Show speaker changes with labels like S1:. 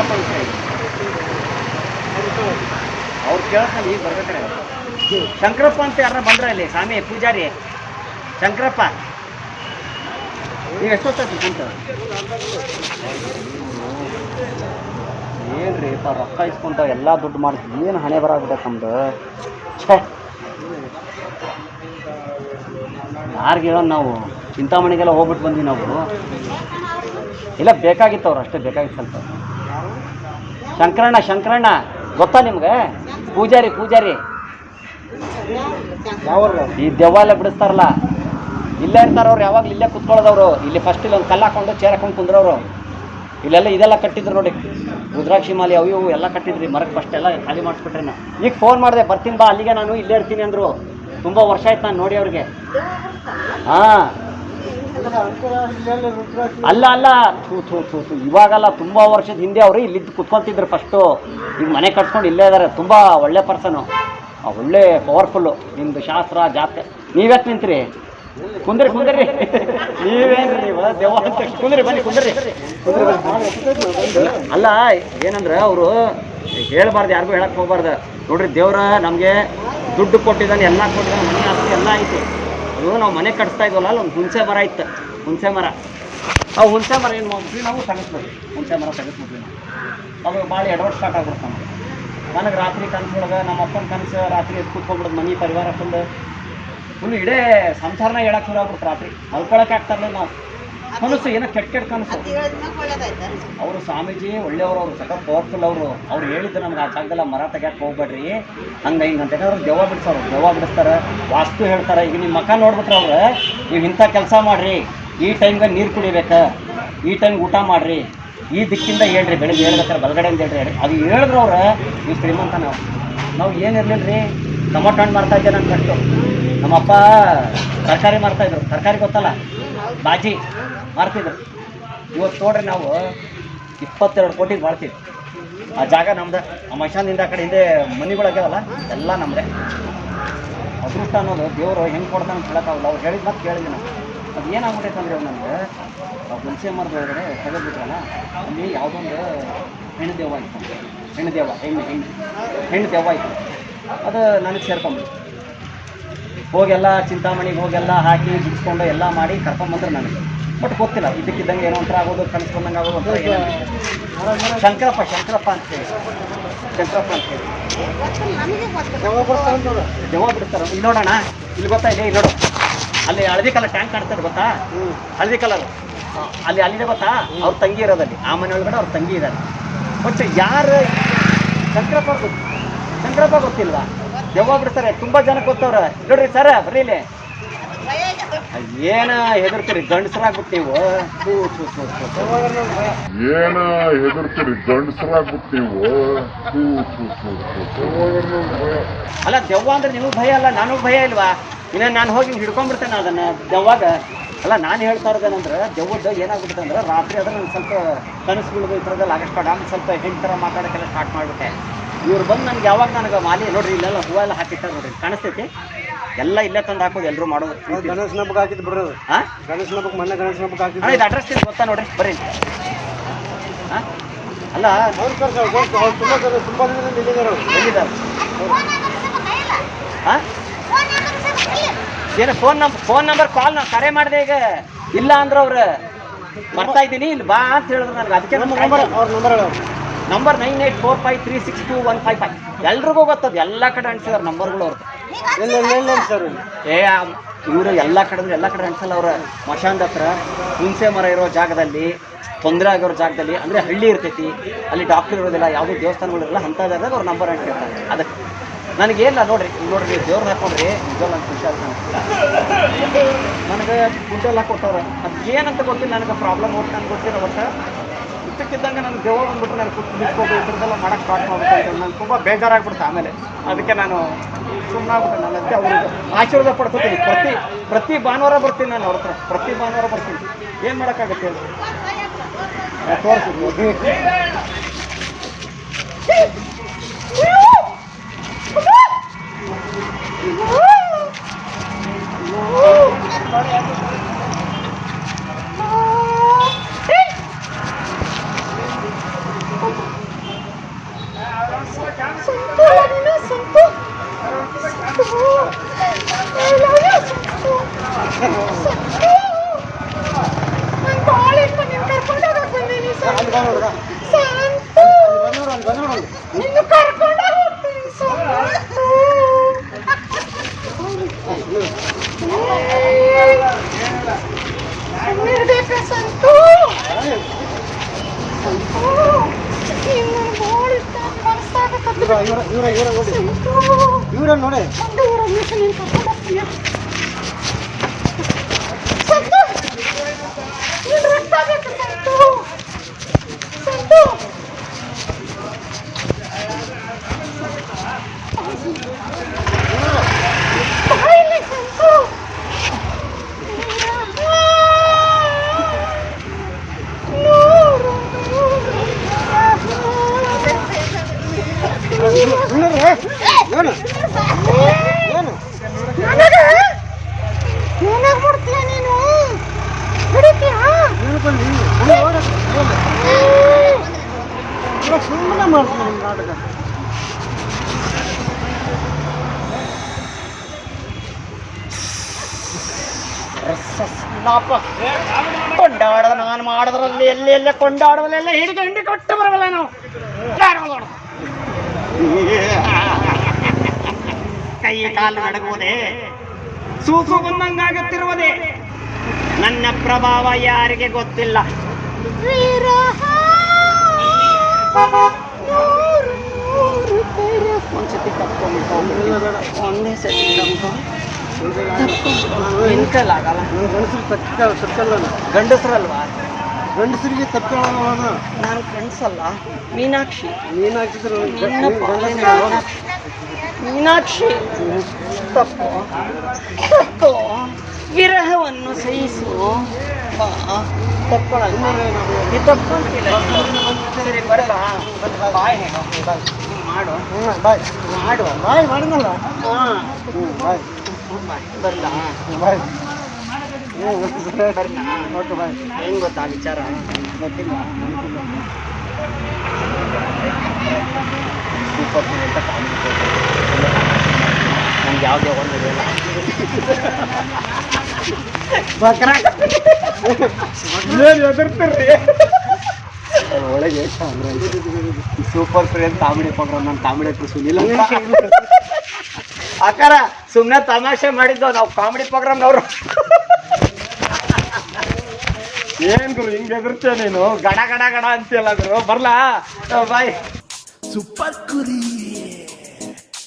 S1: ಶಂಕರಪ್ಪ ಅಂತ ಹೇಳಿ ಅವ್ರು ಕೇಳ್ತಾನೆ ಈಗ ಬರ್ಬೇಕಾರೆ ಶಂಕರಪ್ಪ ಅಂತ ಯಾರ ಬಂದ್ರ ಇಲ್ಲಿ ಸ್ವಾಮಿ ಪೂಜಾರಿ ಶಂಕರಪ್ಪ ನೀವು ಎಷ್ಟೊತ್ತಾಯ್ತು ಕುಂತ ಏನ್ರಿ ರೊಕ್ಕ ಇಸ್ಕೊಂತಾವ ಎಲ್ಲ ದುಡ್ಡು ಮಾಡ್ತೀವಿ ಏನು ಹಣೆ ಬರಾಗ್ಬಿಟ್ಟೈತೆ ನಮ್ದು ಛೇ ಯಾರಿಗೆ ಹೇಳೋಣ ನಾವು ಚಿಂತಾಮಣಿಗೆಲ್ಲ ಹೋಗ್ಬಿಟ್ಟು ಬಂದ್ವಿ ನಾವು ಇಲ್ಲ ಬೇಕಾಗಿತ್ತು ಅವ್ರು ಅಷ್ಟೇ ಬೇಕಾಗಿತ್ತು ಸ್ವಲ್ಪ ಶಂಕರಣ್ಣ ಗೊತ್ತಾ ನಿಮ್ಗೆ ಪೂಜಾರಿ ಈ ದೆವ್ವ ಬಿಡಿಸ್ತಾರಲ್ಲ ಇಲ್ಲೇ ಇರ್ತಾರವ್ರು ಯಾವಾಗಲೂ ಇಲ್ಲೇ ಕುತ್ಕೊಳ್ಳೋದವ್ರು ಇಲ್ಲಿ ಫಸ್ಟ್ ಇಲ್ಲಿ ಒಂದು ಕಲ್ಲು ಹಾಕೊಂಡು ಚೇರ್ ಹಾಕೊಂಡು ಕುಂದ್ರವ್ರು ಇದೆಲ್ಲ ಕಟ್ಟಿದ್ರು ನೋಡಿ ರುದ್ರಾಕ್ಷಿ ಮಾಲಿ ಅವು ಇವು ಎಲ್ಲ ಕಟ್ಟಿದ್ರಿ ಮರಕ್ಕೆ ಫಸ್ಟ್ ಎಲ್ಲ ಖಾಲಿ ಮಾಡಿಸ್ಬಿಟ್ರೆ ನಾ ಈಗ ಫೋನ್ ಮಾಡಿದೆ ಬರ್ತೀನಿ ಬಾ ಅಲ್ಲಿಗೆ ನಾನು ಇಲ್ಲೇ ಇರ್ತೀನಿ ಅಂದರು ತುಂಬ ವರ್ಷ ಆಯ್ತು ನಾನು ನೋಡಿ ಅವ್ರಿಗೆ ಹಾಂ ಅಲ್ಲ ಥೂ ಇವಾಗಲ್ಲ ತುಂಬ ವರ್ಷದ ಹಿಂದೆ ಅವರು ಇಲ್ಲಿದ್ದು ಕುತ್ಕೊತಿದ್ರು ಫಸ್ಟು ಈಗ ಮನೆ ಕಟ್ಸ್ಕೊಂಡು ಇಲ್ಲೇ ಇದ್ದಾರೆ ತುಂಬ ಒಳ್ಳೆ ಪರ್ಸನು ಒಳ್ಳೆ ಪವರ್ಫುಲ್ಲು ನಿಮ್ಮದು ಶಾಸ್ತ್ರ ಜಾತ್ರೆ ನೀವ್ಯಾಕೆ ನಿಂತ್ರಿ ಕುಂದ್ರಿ ನೀವೇನ್ರಿ ನೀವು ದೆವ್ವ ಅಂತ ಕುಂದ್ರಿ ಕುಂದ್ರಿ ಅಲ್ಲ ಏನಂದ್ರೆ ಅವರು ಹೇಳ್ಬಾರ್ದು ಯಾರಿಗೂ ಹೇಳಕ್ಕೆ ಹೋಗ್ಬಾರ್ದು ನೋಡ್ರಿ ದೇವ್ರ ನಮಗೆ ದುಡ್ಡು ಕೊಟ್ಟಿದ್ದಾನೆ ಎಲ್ಲ ಕೊಟ್ಟಿದ್ದಾನೆ ಮನೆ ಆಸ್ತಿ ಎಲ್ಲ ಐತಿ ಅದು ನಾವು ಮನೆ ಕಟ್ಸ್ತಾ ಇದ್ವಲ್ಲ ಅಲ್ಲಿ ಒಂದು ಹುಣಸೆ ಮರ ಇತ್ತು ಹುಣಸೆ ಮರ ಆ ಹುಣಸೆ ಮರ ಏನು ಮಾಡ್ಬಿಟ್ವಿ ನಾವು ತೆಗೆಸ್ಬೇಕು ಹುಣಸೆ ಮರ ತೆಗೆಸ್ಬಿಟ್ವಿ ನಾವು ಅದು ಭಾಳ ಎಡವಟ್ಟು ಸ್ಟಾರ್ಟ್ ಆಗ್ಬಿಡ್ತು ನಮಗೆ ನನಗೆ ರಾತ್ರಿ ಕನಸೊಳಗೆ ನಮ್ಮ ಅಪ್ಪನ ಕನಸು ರಾತ್ರಿ ಎದ್ದು ಕೂತ್ಕೊಂಡ್ಬಿಡೋದು ಮನೆ ಪರಿವಾರ ಫುಲ್ ಫುಲ್ ಇಡೇ ಸಂಸಾರನ ಹೇಳಕ್ಕೆ ಶುರು ಆಗ್ಬಿಡ್ತು ರಾತ್ರಿ ಮಲ್ಕೊಳಕ್ಕೆ ಆಗ್ತಾರಲ್ಲ ನಾವು ಕನಸು ಏನೋ ಕೆಟ್ಟ ಕನಸು ಅವರು ಸ್ವಾಮೀಜಿ ಒಳ್ಳೆಯವರು ಅವರು ಸಖತ್ ಪವರ್ಫುಲ್ ಅವ್ರು ಹೇಳಿದ್ದು ನಮ್ಗೆ ಆ ಜಾಗದಲ್ಲ ಮರ ತೆಗ್ಯಾಕೆ ಹೋಗ್ಬೇಡ್ರಿ ಹಂಗೆ ಅಂತ ಯಾಕಂದ್ರೆ ದೆವ್ವ ಬಿಡಿಸ್ತಾರೆ ವಾಸ್ತು ಹೇಳ್ತಾರೆ ಈಗ ನಿಮ್ಮ ಮಕ್ಕ ನೋಡ್ಬಿಟ್ರೆ ಅವ್ರು ನೀವು ಇಂಥ ಕೆಲಸ ಮಾಡಿರಿ ಈ ಟೈಮ್ಗೆ ನೀರು ಕುಡಿಬೇಕು ಈ ಟೈಮ್ಗೆ ಊಟ ಮಾಡಿರಿ ಈ ದಿಕ್ಕಿಂದ ಹೇಳ್ರಿ ಬೆಳಗ್ಗೆ ಹೇಳ್ಬೇಕಾರೆ ಬಲಗಡೆಯಿಂದ ಹೇಳ್ರಿ ಅದು ಹೇಳಿದ್ರು ಅವ್ರು ನೀವು ಶ್ರೀಮಂತ ನಾವು ಏನಿರಲಿಲ್ಲ ರೀ ಟೊಮೊಟೊ ಹಣ್ಣು ಮಾರ್ತಾಯಿದ್ದೆ ನಾನು ಕಟ್ಟು ನಮ್ಮಪ್ಪ ತರಕಾರಿ ಮಾರ್ತಾಯಿದ್ರು ತರಕಾರಿ ಗೊತ್ತಲ್ಲ ಬಾಜಿ ಮಾರ್ತಿದ್ರು ಇವತ್ತು ನೋಡ್ರಿ ನಾವು 22 ಕೋಟಿಗೆ ಮಾಡ್ತೀವಿ ಆ ಜಾಗ ನಮ್ದು ಆ ಮಶಾನದಿಂದ ಆ ಕಡೆ ಹಿಂದೆ ಮನೆಗಳಾಗ್ಯಾವಲ್ಲ ಎಲ್ಲ ನಮ್ಮದೇ ಅದೃಷ್ಟ ಅನ್ನೋದು ದೇವರು ಹೆಂಗೆ ಕೊಡ್ತಾನೆ ಅಂತ ಹೇಳೋಕ್ಕಾಗಲ್ಲ ಅವ್ರು ಹೇಳಿದ ಮತ್ತೆ ಕೇಳಿದ್ವಿ ನಾವು ಅದು ಏನಾಗ್ಬಿಟ್ಟೈತೆ ಅಂದರೆ ನನಗೆ ಹುಣಸೆ ಮರದ ಒಳಗಡೆ ತೆಗೆದ್ಬಿಟ್ರಲ್ಲ ಅಲ್ಲಿ ಯಾವುದೊಂದು ಹೆಣ್ಣು ದೆವ್ವ ಇತ್ತು ಹೆಣ್ಣು ದೆವ್ವ ಇತ್ತು ಅದು ನನಗೆ ಸೇರ್ಕೊಂಬಿಟ್ಟು ಹೋಗೆಲ್ಲ ಚಿಂತಾಮಣಿಗೆ ಹೋಗೆಲ್ಲ ಹಾಕಿ ಬಿಡಿಸ್ಕೊಂಡು ಎಲ್ಲ ಮಾಡಿ ಕರ್ಕೊಂಬಂದ್ರೆ ನನಗೆ ಬಟ್ ಗೊತ್ತಿಲ್ಲ ಇದಕ್ಕಿದ್ದಂಗೆ ಏನೋ ಒಂಥರ ಆಗೋದು ಕನಸ್ಕೊಂಡಂಗೆ ಆಗೋದು ಒಂಥರ ಶಂಕರಪ್ಪ ಅಂತ ಹೇಳಿ ದೆವ್ವ ಬಿಡಿಸ್ತಾರೆ ಇಲ್ಲಿ ನೋಡೋಣ ಇಲ್ಲಿ ಗೊತ್ತಾ ಇಲ್ಲಿ ನೋಡು ಅಲ್ಲಿ ಹಳದಿ ಕಲರ್ ಟ್ಯಾಂಕ್ ಕಾಣ್ತದೆ ಗೊತ್ತಾ ಹಳದಿ ಕಲರ್ ಅಲ್ಲಿದೆ ಗೊತ್ತಾ ಅವ್ರ ತಂಗಿ ಇರೋದಲ್ಲಿ ಆ ಮನೆ ಒಳಗಡೆ ಅವ್ರ ತಂಗಿ ಇದ್ದಾರೆ ಬಟ್ ಯಾರು ಶಂಕರಪ್ಪ ಗೊತ್ತಿಲ್ವಾ ದೆವ್ವ ಬಿಡ್ತಾರೆ ತುಂಬ ಜನಕ್ಕೆ ಗೊತ್ತವ್ರೆ ನೋಡ್ರಿ ಸರ ಬರ್ರಿ ಇಲ್ಲಿ ಏನ ಹೆದರ್ತೀರಿ ಗಂಡಸರಾಗ್ಬಿಟ್ಟು ನೀವು ಅಲ್ಲ ದೆವ್ವ ಅಂದ್ರೆ ನಿಮಗೆ ಭಯ ಅಲ್ಲ ನನಗೆ ಭಯ ಇಲ್ವಾ ಇನ್ನು ನಾನು ಹೋಗಿ ಹಿಡ್ಕೊಂಡ್ಬಿಡ್ತೇನೆ ಅದನ್ನು ದೆವ್ವಾಗ ಅಲ್ಲ ನಾನು ಹೇಳ್ತಾ ಇರೋದೇನಂದ್ರೆ ದೆವ್ವದ್ದು ಏನಾಗ್ಬಿಡುತ್ತೆ ಅಂದ್ರೆ ರಾತ್ರಿ ಅದ್ರ ನಾನು ಸ್ವಲ್ಪ ಕನಸುಗಳು ಈ ಥರದಲ್ಲಿ ಆಗಸ್ಟ್ ಆಮೇಲೆ ಸ್ವಲ್ಪ ಹೆಣ್ಣು ಥರ ಮಾತಾಡೋಕ್ಕೆಲ್ಲ ಸ್ಟಾರ್ಟ್ ಮಾಡಿಬಿಟ್ಟೆ ಇವ್ರು ಬಂದು ನನಗೆ ಯಾವಾಗ ನನಗೆ ಮಾಲಿ ನೋಡ್ರಿ ಇಲ್ಲೆಲ್ಲ ಹೂವೆಲ್ಲ ಹಾಕಿಟ್ಟಾರೆ ನೋಡ್ರಿ ಕಾಣಿಸ್ತೈತಿ ಎಲ್ಲ ಇಲ್ಲೇ ತಂದು ಹಾಕೋದು ಎಲ್ಲರೂ ಮಾಡೋದು
S2: ಗಣೇಶನ ಹಬ್ಬಕ್ಕೆ ಹಾಕಿದ್ದು ಬಿಡ್ರಿ
S1: ಹಾಂ
S2: ಗಣೇಶನ ಹಬ್ಬಕ್ಕೆ ಮೊನ್ನೆ ಗಣೇಶನ ಹಬ್ಬಕ್ಕೆ ಹಾಕಿದ್ದು
S1: ಇದು ಅಡ್ರೆಸ್ ಗೊತ್ತಾ ನೋಡ್ರಿ ಬರ್ರಿ ಹಾಂ ಅಲ್ಲ
S2: ಅವ್ರು ಸರ್ ತುಂಬ ದಿನದಿಂದ ಇಲ್ಲಿದ್ದಾರೆ
S1: ಎಲ್ಲಿದ್ದಾರೆ ಹಾಂ ಏನು ಫೋನ್ ನಂಬರ್ ಕಾಲ್ ನಾವು ಕರೆ ಮಾಡಿದೆ ಈಗ ಇಲ್ಲ ಅಂದ್ರೆ ಅವ್ರು ಬರ್ತಾ ಇದ್ದೀನಿ ಇಲ್ಲಿ ಬಾ ಅಂತ ಹೇಳಿದ್ರು ನನಗೆ ಅದಕ್ಕೆ ನಂಬರ್ 9845362155 ಎಲ್ರಿಗೂ ಗೊತ್ತದು ಎಲ್ಲ ಕಡೆ ಅನ್ಸಿದಾರೆ ನಂಬರ್ಗಳು ಅವ್ರದ್ದು
S2: ಸರ್
S1: ಇವರು ಎಲ್ಲ ಕಡೆ ಅನ್ಸಲ್ಲ ಅವ್ರ ಮಶಾಂದ ಹತ್ರ ಹುಣಸೆ ಮರ ಇರೋ ಜಾಗದಲ್ಲಿ ತೊಂದರೆ ಆಗಿರೋ ಜಾಗದಲ್ಲಿ ಅಂದರೆ ಹಳ್ಳಿ ಇರ್ತೈತಿ ಅಲ್ಲಿ ಡಾಕ್ಟರ್ ಇರೋದಿಲ್ಲ ಯಾವುದೂ ದೇವಸ್ಥಾನಗಳಿರಲ್ಲ ಅಂಥ ಜಾಗದಾಗ ಅವ್ರ ನಂಬರ್ ಅಂಟಿರ್ತಾರೆ ಅದಕ್ಕೆ ನನಗೇನಿಲ್ಲ ನೋಡ್ರಿ ದೇವ್ರನ್ನ ಹಾಕೊಂಡ್ರಿ ನಿಜವಲ್ಲ ನನಗೆ ಖುಷಿ ಆಗ್ತದೆ ನನಗೆ ಫುಡ್ಡೆಲ್ಲ ಹಾಕೊಟ್ಟವ್ರೆ ಅದು ಏನಂತ ಗೊತ್ತಿಲ್ಲ ನನಗೆ ಪ್ರಾಬ್ಲಮ್ ಹೋಗ್ತಾ ನನಗೆ ಗೊತ್ತಿಲ್ಲ ಒಟ್ಟು ಇದ್ದಕ್ಕಿದ್ದಂಗೆ ನನಗೆ ದೇವ ಬಂದ್ಬಿಟ್ರೆ ನನಗೆ ಕುತ್ಕೊಂಡು ಈ ಥರದ್ದೆಲ್ಲ ಮಾಡೋಕ್ಕೆ ಸ್ಟಾರ್ಟ್ ಮಾಡ್ಬಿಟ್ಟು ನನಗೆ ತುಂಬ ಬೇಜಾರಾಗ್ಬಿಡ್ತು ಆಮೇಲೆ ಅದಕ್ಕೆ ನಾನು ಸುಮ್ಮನಾಗ್ಬಿಟ್ಟೆ ನಾನು ಅದಕ್ಕೆ ಅವ್ರಿಗೆ ಆಶೀರ್ವಾದ ಪಡ್ಕೊತೀನಿ ಪ್ರತಿ ಭಾನುವಾರ ಬರ್ತೀನಿ ನಾನು ಅವ್ರ ಹತ್ರ ಪ್ರತಿ ಭಾನುವಾರ ಬರ್ತೀನಿ ಏನು ಮಾಡೋಕ್ಕಾಗತ್ತೆ ಹೇಳಿ ತೋರಿಸಿ
S2: ಬಾ ನೋಡು ಬಾ.
S3: ಸಂತು
S2: ಬಂದ್ ನೋಡು, ಅಲ್ಲಿ ಬಂದ್ ನೋಡು ಅಲ್ಲಿ.
S3: ನಿನ್ನ ಕರ್ಕೊಂಡು ಹೋಗ್ತೀನಿ ಸಂತು. ಸುಮ್ಮನಿರ್ಬೇಕ ಸಂತು. ಸಂತು ನೀನು ಭಾಳ ಇಷ್ಟ ಮನಸ್ಸಾಗತ್ತೆ
S2: ಇವ್ರ ನೋಡಿ,
S3: ಸಂತು.
S2: ಇವ್ರ ನೋಡಿ.
S3: ಒಂದು ಊರ ಮೀಸ ನೀನು ಕರ್ಕೊಂಡು ಹೋಗ್ತೀಯ ಸಂತು. ನೀನು ರಕ್ತ ಬೇಕು ಸಂತು. ಸಂತು ಬಾಯಿಲಿ ಸಂತು.
S2: ಏನು ಏನು
S3: ಏನಾಗ್ ಮಾಡ್ತೀಯ ನೀನು? ಹಿಡಿತೀಯ?
S2: ಏನು ಬಂದು ಸುಮ್ಮನೆ ಮಾಡ್ತೀನಿ ನಿಮ್ಮ ನಾಟಕ.
S3: ಕೊಂಡಾಡದ ನಾನು ಮಾಡೋದ್ರಲ್ಲಿ ಎಲ್ಲಿ ಎಲ್ಲ ಕೊಂಡಾಡೋದಲ್ಲೆಲ್ಲ ಹಿಡಿದು ಕೊಟ್ಟು ಬರಬಲ್ಲ ನಾವು. ಕೈ ಕಾಲು ನಡಗುವುದೇ, ಸೂಸು ಬಂದಂಗಾಗುತ್ತಿರುವುದೇ. ನನ್ನ ಪ್ರಭಾವ ಯಾರಿಗೆ ಗೊತ್ತಿಲ್ಲ. ಒಂದ್ಸತಿ ತಪ್ಕೊಂಡ್ಬಿಟ್ಟು ಒಂದೇ ಸತಿ ನಿನ್ಕಲ್ಲಾಗಲ್ಲ.
S2: ಗಂಡಸರು ತಕ್ಕಲ್ಲ,
S3: ಗಂಡಸರಲ್ವಾ?
S2: ಗಂಡಸರಿಗೆ ತಪ್ಕೊಳ್ಳೋಣ.
S3: ನಾನು ಗಂಡಸಲ್ಲ, ಮೀನಾಕ್ಷಿ.
S2: ನೀನು ಹಾಕಿದ್ರು
S3: ಮೀನಾಕ್ಷಿ ತಪ್ಪು ತಪ್ಪು. ವಿರಹವನ್ನು ಸಹಿಸು. ತಪ್ಕೊಳ್ಳಲ್ಲ, ನೀವು ತಪ್ಕೊಂತಿಲ್ಲ. ಸರಿ ಬರಲ್ಲ, ಬಾಯ್ ಮಾಡು
S2: ಬಾಯ್
S3: ಮಾಡು
S2: ಬಾಯ್ ಮಾಡಿದ್ನಲ್ಲ.
S3: ಹಾಂ
S2: ಬಾಯ್
S3: ಬರಲ್ಲ
S2: ಬಾಯ್
S3: ಬರಲ್ಲ.
S2: Okay bye.
S3: ಏನು ಗೊತ್ತಾ ವಿಚಾರ?
S2: ಗೊತ್ತಿಲ್ಲ.
S1: ಸೂಪರ್ ಅಂತ ನಮ್ಗೆ ಯಾವುದೇ ಒಂದು ಒಳಗೆ ಸೂಪರ್ ಫ್ರೆಂಡ್ ಕಾಮಿಡಿ ಪ್ರೋಗ್ರಾಮ್. ನಾನು ಕಾಮಿಡಿ ಸುನಿಲ್ಲ ಅಕ್ಕಾರ ಸುಮ್ಮನೆ ತಮಾಷೆ ಮಾಡಿದ್ದು ನಾವು ಕಾಮಿಡಿ ಪ್ರೋಗ್ರಾಮ್ನವರು. ಏನ್ ಗುರು ಹಿಂಗೆ ಎದುರ್ತೀಯ ನೀನು? ಗಡ ಗಡ ಗಡ ಅಂತೀಯಲ್ಲ ಗುರು. ಬರ್ಲಾ ಬಾಯ್.
S4: Super Curi.